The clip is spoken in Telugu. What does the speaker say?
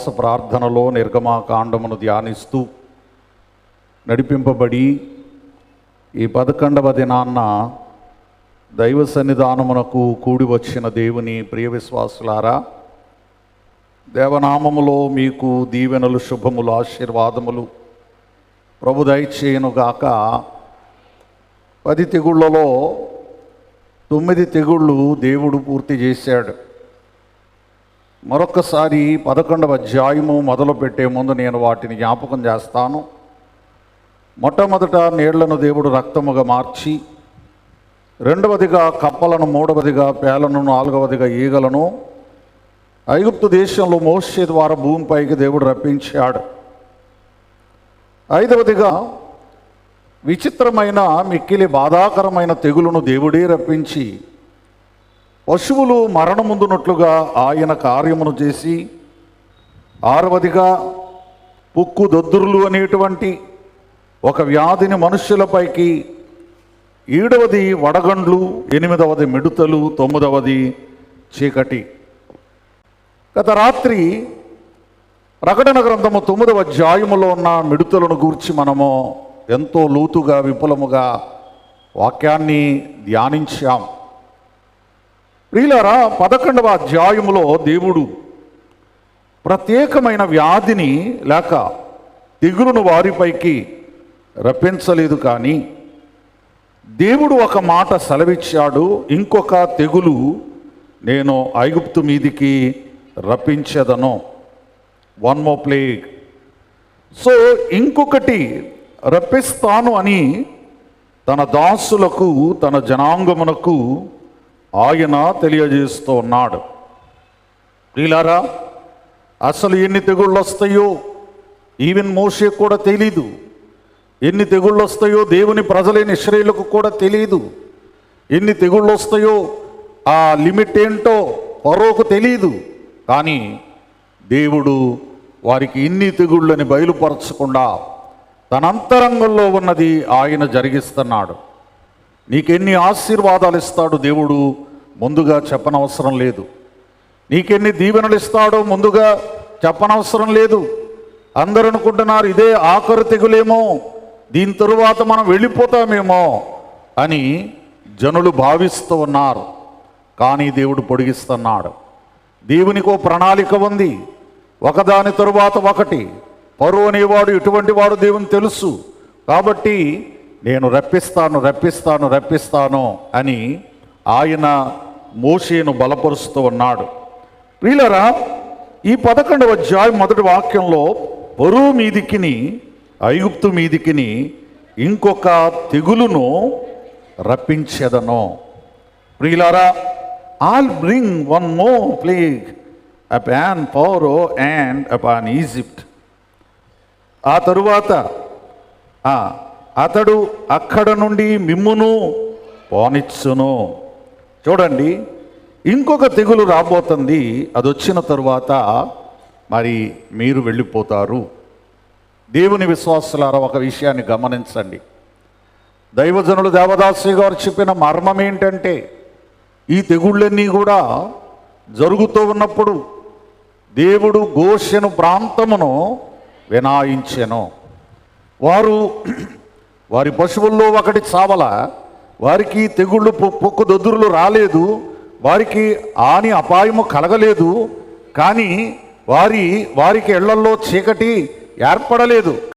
ఉపవాస ప్రార్థనలో నిర్గమాకాండమును ధ్యానిస్తూ నడిపింపబడి ఈ 11వ దినాన్న దైవ సన్నిధానమునకు కూడి వచ్చిన దేవుని ప్రియ విశ్వాసులారా, దేవనామములో మీకు దీవెనలు, శుభములు, ఆశీర్వాదములు ప్రభు దయచేయునుగాక. 10 తెగుళ్లలో 9 తెగుళ్ళు దేవుడు పూర్తి చేశాడు. మరొకసారి 11వ అధ్యాయము మొదలు పెట్టే ముందు నేను వాటిని జ్ఞాపకం చేస్తాను. మొట్టమొదట నీళ్లను దేవుడు రక్తముగా మార్చి, రెండవదిగా కప్పలను, మూడవదిగా పేలను, నాలుగవదిగా ఈగలను ఐగుప్తు దేశంలో మోషే ద్వారా భూమిపైకి దేవుడు రప్పించాడు. 5వదిగా విచిత్రమైన, మిక్కిలి బాధాకరమైన తెగులును దేవుడే రప్పించి పశువులు మరణముందునట్లుగా ఆయన కార్యమును చేసి, 6వదిగా పుక్కు దొద్దురులు అనేటువంటి ఒక వ్యాధిని మనుష్యులపైకి, 7వది వడగండ్లు, 8వది మిడుతలు, 9వది చీకటి. గత రాత్రి ప్రకటన గ్రంథము 9వ అధ్యాయములో ఉన్న మిడుతలను గూర్చి మనము ఎంతో లోతుగా, విపులముగా వాక్యాన్ని ధ్యానించాం. ప్రియులారా, 11వ అధ్యాయములో దేవుడు ప్రత్యేకమైన వ్యాధిని లేక తెగులును వారిపైకి రప్పించలేదు, కానీ దేవుడు ఒక మాట సెలవిచ్చాడు, ఇంకొక తెగులు నేను ఐగుప్తు మీదికి రప్పించదను. One more plague. సో ఇంకొకటి రప్పిస్తాను అని తన దాసులకు, తన జనాంగమునకు ఆయన తెలియజేస్తూ ఉన్నాడు. ప్రియులారా, అసలు ఎన్ని తెగుళ్ళు వస్తాయో ఈవెన్ మోషే కూడా తెలీదు. ఎన్ని తెగుళ్ళు వస్తాయో దేవుని ప్రజలైన ఇశ్రాయేలుకు కూడా తెలియదు. ఎన్ని తెగుళ్ళు వస్తాయో ఆ లిమిట్ ఏంటో ఫరోకు తెలియదు. కానీ దేవుడు వారికి ఇన్ని తెగుళ్ళని బయలుపరచకుండా తన అంతరంగంలో ఉన్నది ఆయన జరిగిస్తున్నాడు. నీకెన్ని ఆశీర్వాదాలు ఇస్తాడు దేవుడు ముందుగా చెప్పనవసరం లేదు. నీకెన్ని దీవెనలు ఇస్తాడో ముందుగా చెప్పనవసరం లేదు. అందరూ అనుకుంటున్నారు ఇదే ఆఖరు తెగులేమో, దీని తరువాత మనం వెళ్ళిపోతామేమో అని జనులు భావిస్తూ ఉన్నారు. కానీ దేవుడు పొడిగిస్తున్నాడు. దేవునికి ఓ ప్రణాళిక ఉంది, ఒకదాని తరువాత ఒకటి. ఫరో అనేవాడు ఎటువంటి వాడు దేవుని తెలుసు, కాబట్టి నేను రప్పిస్తాను అని ఆయన మోషేను బలపరుస్తూ ఉన్నాడు. ప్రియులారా, ఈ 11వ అధ్యాయం మొదటి వాక్యంలో ఫరో మీదికిని, ఐగుప్తు మీదికిని ఇంకొక తెగులును రప్పించెదను. ప్రియులారా, I'll bring one more plague upon Pharaoh and upon Egypt. ఆ తరువాత అతడు అక్కడ నుండి మిమ్మును పోనిచ్చును. చూడండి, ఇంకొక తెగులు రాబోతుంది. అది వచ్చిన తరువాత మరి మీరు వెళ్ళిపోతారు. దేవుని విశ్వాసులారా, ఒక విషయాన్ని గమనించండి. దైవజనులు దేవదాసి గారు చెప్పిన మర్మం ఏంటంటే, ఈ తెగుళ్ళన్నీ కూడా జరుగుతూ ఉన్నప్పుడు దేవుడు గోషెను ప్రాంతమును వినాయించెను. వారి పశువుల్లో ఒకటి చావల, వారికి తెగుళ్ళు, పొక్కు దొద్దురులు రాలేదు, వారికి హాని అపాయము కలగలేదు. కానీ వారికి ఇళ్లల్లో చీకటి ఏర్పడలేదు.